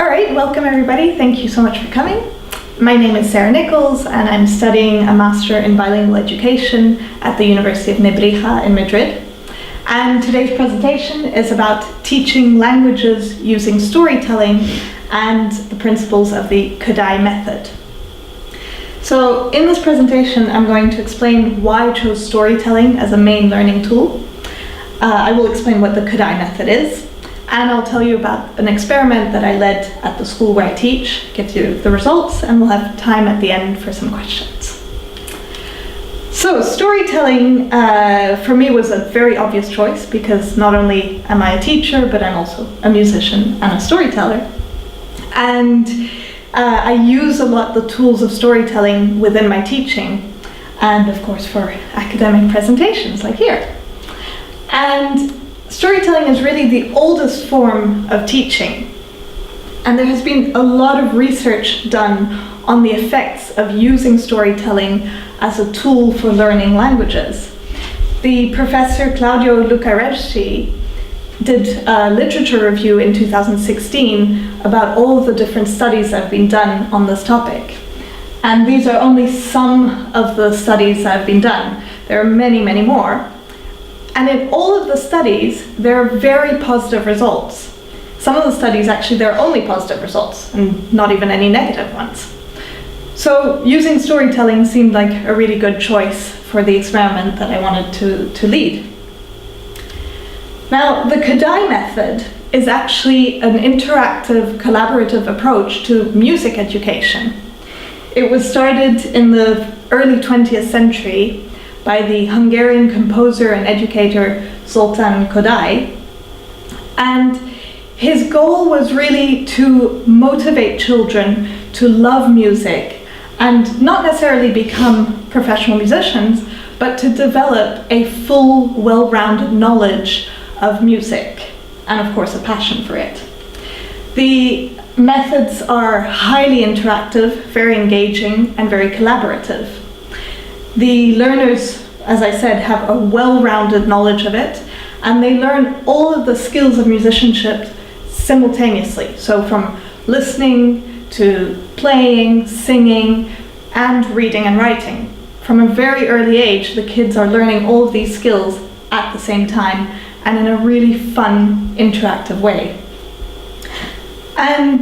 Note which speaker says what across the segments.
Speaker 1: All right, welcome everybody. Thank you so much for coming. My name is Sarah Nichols and I'm studying a Master in Bilingual Education at the University of Nebrija in Madrid. And today's presentation is about teaching languages using storytelling and the principles of the Kodaly method. So in this presentation, I'm going to explain why I chose storytelling as a main learning tool. I will explain what the Kodaly method is, and I'll tell you about an experiment that I led at the school where I teach, give you the results, and we'll have time at the end for some questions. So storytelling for me was a very obvious choice because not only am I a teacher, but I'm also a musician and a storyteller. And I use a lot the tools of storytelling within my teaching and of course for academic presentations like here. And storytelling is really the oldest form of teaching. And there has been a lot of research done on the effects of using storytelling as a tool for learning languages. The professor Claudio Lucareschi did a literature review in 2016 about all of the different studies that have been done on this topic. And these are only some of the studies that have been done. There are many, many more. And in all of the studies, there are very positive results. Some of the studies, actually, there are only positive results and not even any negative ones. So using storytelling seemed like a really good choice for the experiment that I wanted to lead. Now, the Kodaly method is actually an interactive, collaborative approach to music education. It was started in the early 20th century by the Hungarian composer and educator Zoltán Kodály. And his goal was really to motivate children to love music and not necessarily become professional musicians, but to develop a full, well-rounded knowledge of music and of course a passion for it. The methods are highly interactive, very engaging and very collaborative. The learners, as I said, have a well-rounded knowledge of it, and they learn all of the skills of musicianship simultaneously. So from listening to playing, singing, and reading and writing. From a very early age, the kids are learning all of these skills at the same time and in a really fun, interactive way. And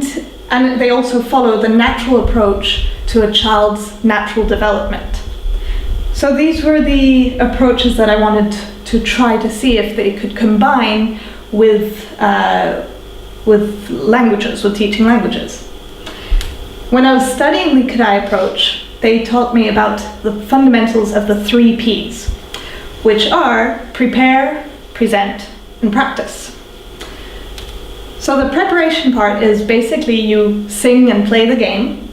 Speaker 1: they also follow the natural approach to a child's natural development. So these were the approaches that I wanted to try to see if they could combine with languages, with teaching languages. When I was studying the Kodaly approach, they taught me about the fundamentals of the 3 Ps, which are prepare, present, and practice. So the preparation part is basically you sing and play the game,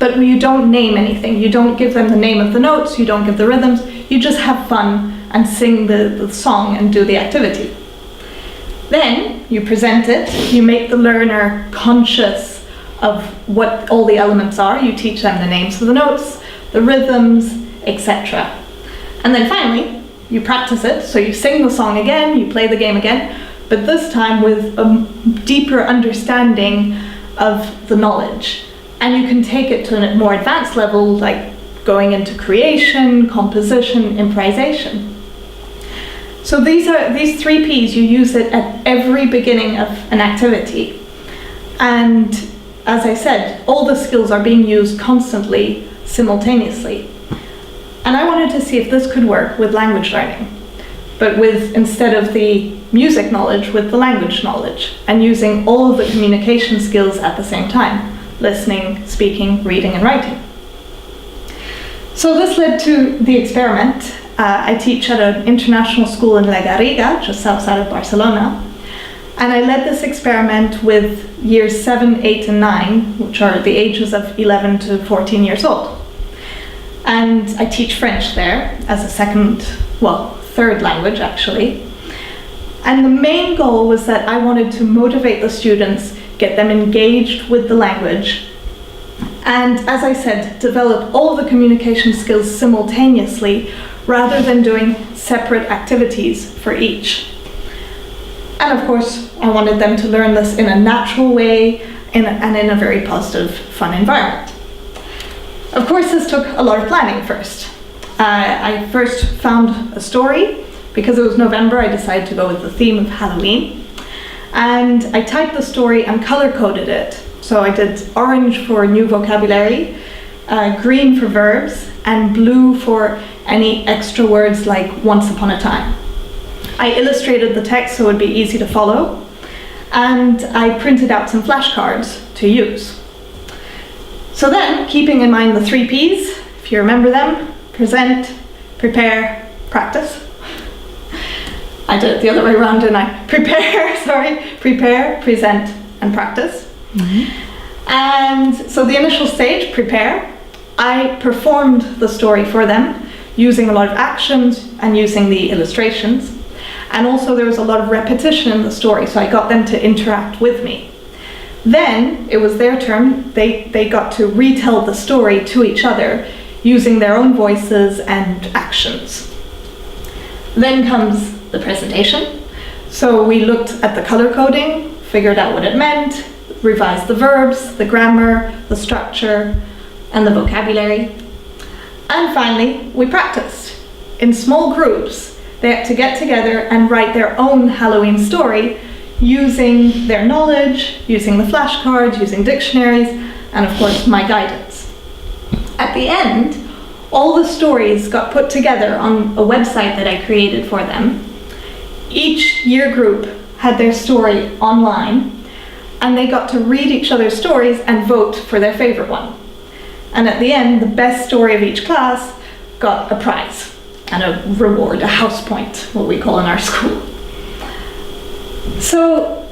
Speaker 1: but you don't name anything. You don't give them the name of the notes, you don't give the rhythms, you just have fun and sing the song and do the activity. Then you present it, you make the learner conscious of what all the elements are, you teach them the names of the notes, the rhythms, etc. And then finally, you practice it, so you sing the song again, you play the game again, but this time with a deeper understanding of the knowledge. And you can take it to a more advanced level, like going into creation, composition, improvisation. So these 3 Ps, you use it at every beginning of an activity. And as I said, all the skills are being used constantly, simultaneously. And I wanted to see if this could work with language learning, but with, instead of the music knowledge, with the language knowledge, and using all of the communication skills at the same time, listening, speaking, reading, and writing. So this led to the experiment. I teach at an international school in Nebrija, just outside of Barcelona, and I led this experiment with years 7, 8, and 9, which are the ages of 11 to 14 years old. And I teach French there as a third language actually. And the main goal was that I wanted to motivate the students, get them engaged with the language, and as I said, develop all the communication skills simultaneously rather than doing separate activities for each. And of course, I wanted them to learn this in a natural way, and in a very positive, fun environment. Of course, this took a lot of planning first. I first found a story. Because it was November, I decided to go with the theme of Halloween. And I typed the story and color-coded it. So I did orange for new vocabulary, green for verbs, and blue for any extra words like once upon a time. I illustrated the text so it would be easy to follow, and I printed out some flashcards to use. So then, keeping in mind the 3 Ps, if you remember them, present, prepare, practice. I did it the other way around, didn't I? Prepare, present, and practice. Mm-hmm. And so the initial stage, prepare, I performed the story for them using a lot of actions and using the illustrations. And also there was a lot of repetition in the story, so I got them to interact with me. Then it was their turn. They got to retell the story to each other using their own voices and actions. Then comes the presentation. So we looked at the color coding, figured out what it meant, revised the verbs, the grammar, the structure, and the vocabulary. And finally, we practiced. In small groups, they had to get together and write their own Halloween story using their knowledge, using the flashcards, using dictionaries, and of course my guidance. At the end, all the stories got put together on a website that I created for them. Each year group had their story online, and they got to read each other's stories and vote for their favorite one. And at the end, the best story of each class got a prize and a reward, a house point, what we call in our school. So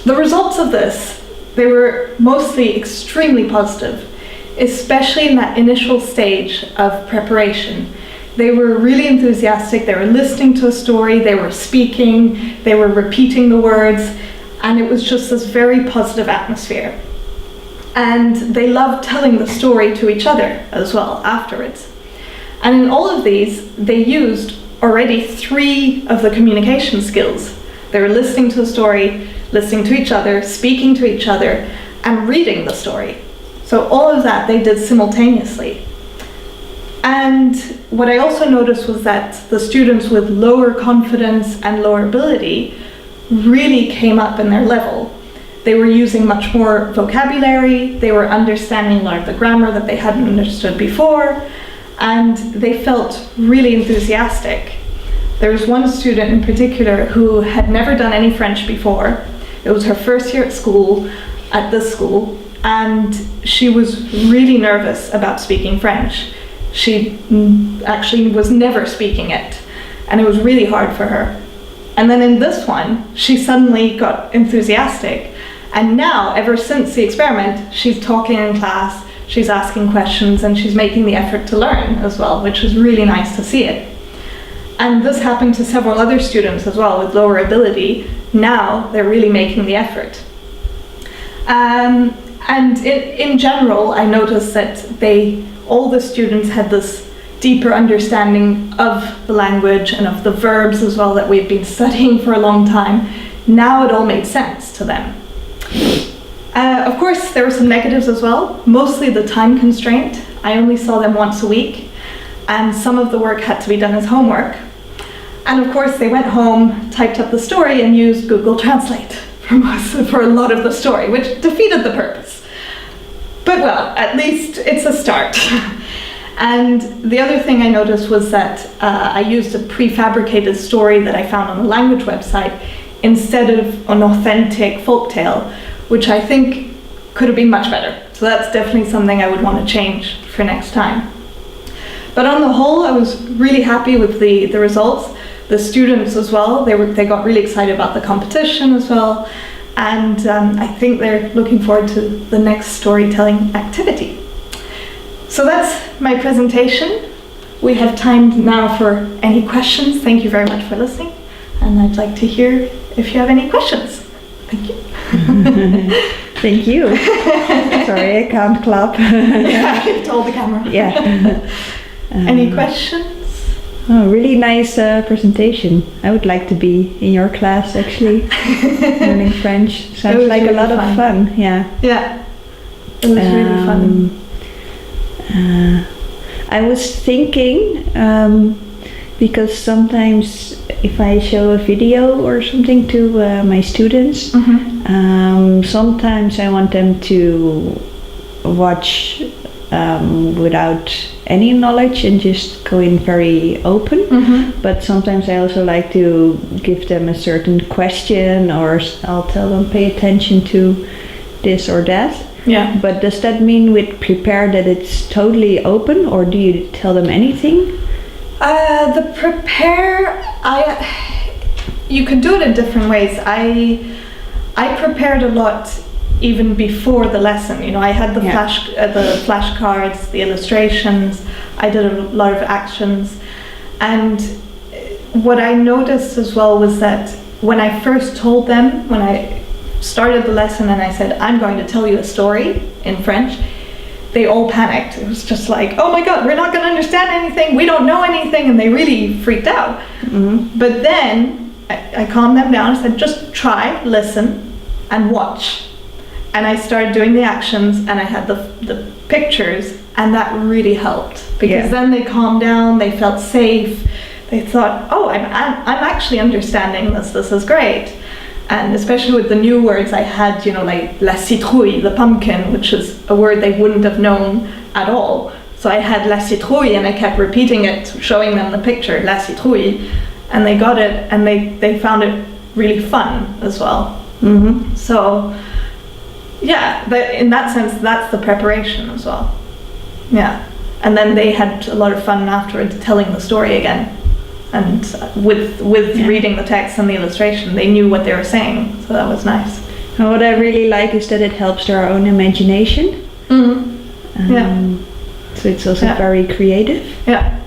Speaker 1: the results of this, they were mostly extremely positive, especially in that initial stage of preparation. They were really enthusiastic, they were listening to a story, they were speaking, they were repeating the words, and it was just this very positive atmosphere. And they loved telling the story to each other as well afterwards. And in all of these, they used already 3 of the communication skills. They were listening to the story, listening to each other, speaking to each other, and reading the story. So all of that they did simultaneously. And what I also noticed was that the students with lower confidence and lower ability really came up in their level. They were using much more vocabulary, they were understanding a lot of the grammar that they hadn't understood before, and they felt really enthusiastic. There was one student in particular who had never done any French before. It was her first year at school, at this school, and she was really nervous about speaking French. She actually was never speaking it, and it was really hard for her. And then in this one, she suddenly got enthusiastic, and now, ever since the experiment, she's talking in class, she's asking questions, and she's making the effort to learn as well, which was really nice to see it. And this happened to several other students as well with lower ability. Now they're really making the effort. And in general, I noticed that all the students had this deeper understanding of the language and of the verbs as well that we've been studying for a long time. Now it all made sense to them. Of course, there were some negatives as well, mostly the time constraint. I only saw them once a week, and some of the work had to be done as homework. And of course, they went home, typed up the story, and used Google Translate for a lot of the story, which defeated the purpose. But well, at least it's a start. And the other thing I noticed was that I used a prefabricated story that I found on the language website instead of an authentic folktale, which I think could have been much better. So that's definitely something I would want to change for next time. But on the whole, I was really happy with the results. The students as well, they got really excited about the competition as well. And I think they're looking forward to the next storytelling activity. So that's my presentation. We have time now for any questions. Thank you very much for listening. And I'd like to hear if you have any questions. Thank you.
Speaker 2: Thank you. Sorry, I can't clap.
Speaker 1: Yeah, you've told the camera.
Speaker 2: Yeah.
Speaker 1: Any questions?
Speaker 2: Oh, really nice presentation. I would like to be in your class actually. Learning French sounds like
Speaker 1: really
Speaker 2: a lot of fun. Yeah.
Speaker 1: Yeah, it was really fun.
Speaker 2: I was thinking, because sometimes if I show a video or something to my students, sometimes I want them to watch without any knowledge and just go in very open. But sometimes I also like to give them a certain question, or I'll tell them pay attention to this or that.
Speaker 1: Yeah.
Speaker 2: But does that mean with prepare that it's totally open, or do you tell them anything?
Speaker 1: The prepare, you can do it in different ways. I prepared a lot even before the lesson. You know, I had the flashcards, the illustrations. I did a lot of actions, and what I noticed as well was that when I first told them, when I started the lesson and I said, I'm going to tell you a story in French, they all panicked. It was just like, oh my God, we're not going to understand anything, we don't know anything, and they really freaked out. But then I calmed them down and said, just try, listen, and watch. And I started doing the actions, and I had the pictures, and that really helped, because then they calmed down, they felt safe, they thought, oh, I'm actually understanding this is great. And especially with the new words I had, you know, like la citrouille, the pumpkin, which is a word they wouldn't have known at all. So I had la citrouille, and I kept repeating it, showing them the picture, la citrouille, and they got it, and they found it really fun as well. So yeah, in that sense, that's the preparation as well. Yeah, and then they had a lot of fun afterwards telling the story again. And with reading the text and the illustration, they knew what they were saying, so that was nice.
Speaker 2: And what I really like is that it helps their own imagination. So it's also very creative.
Speaker 1: Yeah.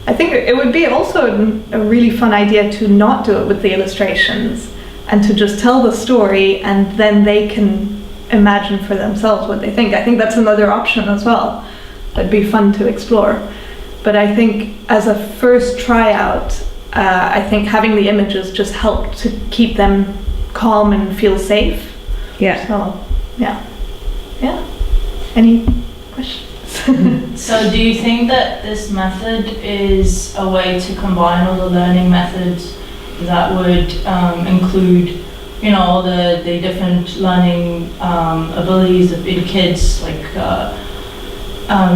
Speaker 1: I think it would be also a really fun idea to not do it with the illustrations, and to just tell the story, and then they can imagine for themselves what they think. I think that's another option as well. That'd be fun to explore. But I think as a first tryout, I think having the images just helped to keep them calm and feel safe.
Speaker 2: Yeah.
Speaker 1: So, yeah. Any questions?
Speaker 3: So do you think that this method is a way to combine all the learning methods that would include, you know, all the different learning abilities in kids, like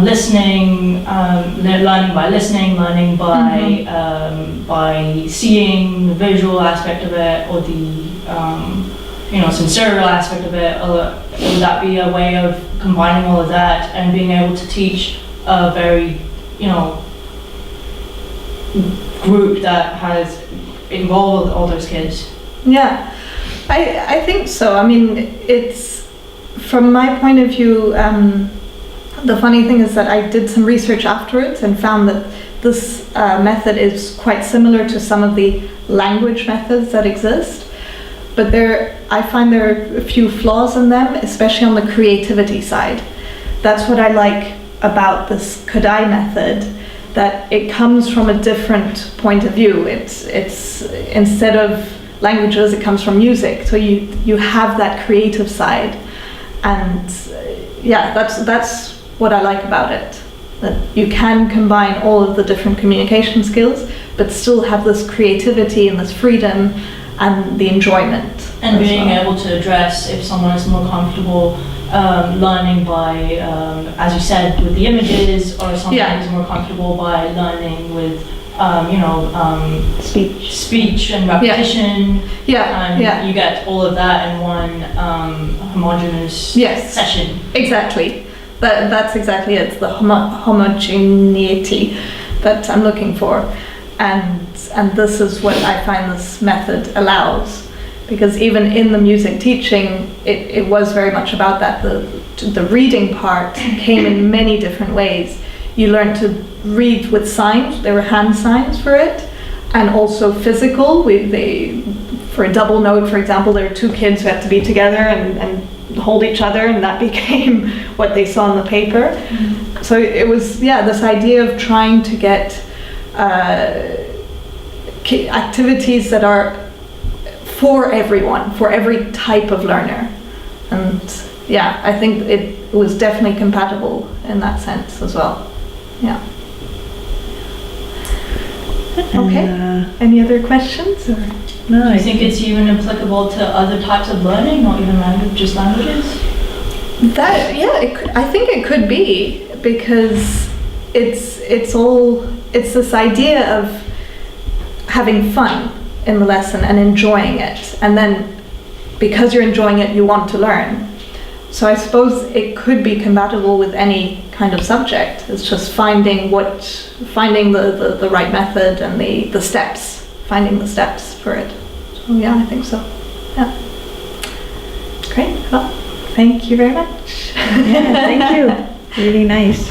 Speaker 3: listening, learning by listening, learning by seeing the visual aspect of it, or the sensorial aspect of it? Or would that be a way of combining all of that and being able to teach a very, group that has involved all those kids?
Speaker 1: Yeah, I think so. I mean, it's, from my point of view, the funny thing is that I did some research afterwards and found that this method is quite similar to some of the language methods that exist. But I find there are a few flaws in them, especially on the creativity side. That's what I like about this Kodaly method, that it comes from a different point of view. It's instead of languages, it comes from music. So you have that creative side, and that's what I like about it. That you can combine all of the different communication skills, but still have this creativity and this freedom and the enjoyment.
Speaker 3: And being able to address if someone is more comfortable learning by, as you said, with the images, or someone is more comfortable by learning with, speech and repetition. You get all of that in one homogeneous session.
Speaker 1: Exactly. That's exactly it. It's the homogeneity that I'm looking for, and this is what I find this method allows. Because even in the music teaching, it was very much about that. The reading part came in many different ways. You learned to read with signs. There were hand signs for it, and also physical. For a double note, for example, there were two kids who had to be together and hold each other, and that became what they saw on the paper. So it was this idea of trying to get activities that are for everyone, for every type of learner. And yeah, I think it was definitely compatible in that sense as well. Yeah. Okay. Any other questions? Or?
Speaker 2: No,
Speaker 3: Do you think it's even applicable to other types of learning, not even just languages?
Speaker 1: That, yeah, I think it could be, because it's this idea of having fun in the lesson and enjoying it, and then because you're enjoying it, you want to learn. So I suppose it could be compatible with any kind of subject. It's just finding the right method and the steps, finding the steps for it. So yeah, I think so. Yeah. Great. Well, thank you very much.
Speaker 2: yeah, thank you. Really nice.